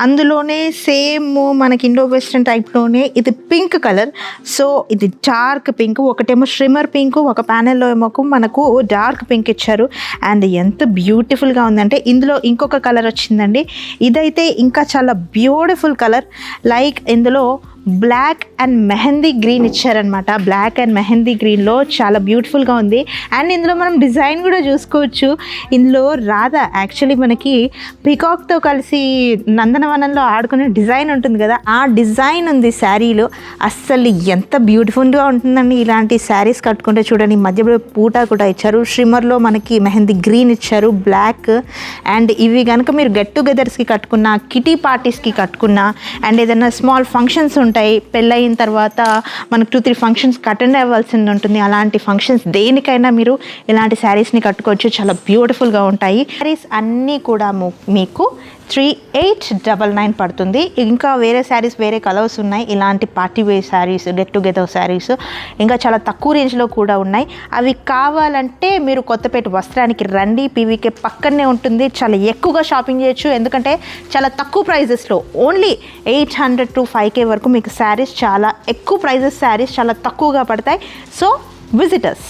అందులోనే సేమ్ మనకి Indo western టైప్లోనే ఇది పింక్ కలర్. సో ఇది డార్క్ పింక్, ఒకటేమో షిమ్మర్ పింక్, ఒక ప్యానెల్లో ఏమో మనకు డార్క్ పింక్ ఇచ్చారు. అండ్ ఎంత బ్యూటిఫుల్గా ఉందంటే ఇందులో ఇంకొక కలర్ వచ్చిందండి. ఇదైతే ఇంకా చాలా బ్యూటిఫుల్ కలర్. లైక్ ఇందులో బ్లాక్ అండ్ మెహందీ గ్రీన్ ఇచ్చారనమాట. బ్లాక్ అండ్ మెహందీ గ్రీన్లో చాలా బ్యూటిఫుల్గా ఉంది. అండ్ ఇందులో మనం డిజైన్ కూడా చూసుకోవచ్చు. ఇందులో రాధా యాక్చువల్లీ మనకి పికాక్తో కలిసి నందనవనంలో ఆడుకునే డిజైన్ ఉంటుంది కదా, ఆ డిజైన్ ఉంది శారీలో. అస్సలు ఎంత బ్యూటిఫుల్గా ఉంటుందండి ఇలాంటి శారీస్ కట్టుకుంటే. చూడండి మధ్యలో పూట కూడా ఇచ్చారు, షిమ్మర్లో మనకి మెహందీ గ్రీన్ ఇచ్చారు, బ్లాక్. అండ్ ఇవి కనుక మీరు గెట్ టుగెదర్స్కి కట్టుకున్నా, కిటీ పార్టీస్కి కట్టుకున్నా, అండ్ ఏదైనా స్మాల్ ఫంక్షన్స్ ఉంటాయి, పెళ్ళయిన తర్వాత మనకు 2-3 ఫంక్షన్స్కి అటెండ్ అవ్వాల్సింది ఉంటుంది. అలాంటి ఫంక్షన్స్ దేనికైనా మీరు ఇలాంటి శారీస్ని కట్టుకోవచ్చు. చాలా బ్యూటిఫుల్గా ఉంటాయి. శారీస్ అన్నీ కూడా మీకు 3899 పడుతుంది. ఇంకా వేరే శారీస్ వేరే కలర్స్ ఉన్నాయి. ఇలాంటి party wear saris, get together saris ఇంకా చాలా తక్కువ రేంజ్లో కూడా ఉన్నాయి. అవి కావాలంటే మీరు కొత్తపేట వస్త్రానికి రండి, పీవీకే పక్కనే ఉంటుంది. చాలా ఎక్కువగా షాపింగ్ చేయొచ్చు, ఎందుకంటే చాలా తక్కువ ప్రైజెస్లో ఓన్లీ 800 to 5K వరకు మీకు శారీస్, చాలా ఎక్కువ ప్రైజెస్ శారీస్ చాలా తక్కువగా పడతాయి. So visitors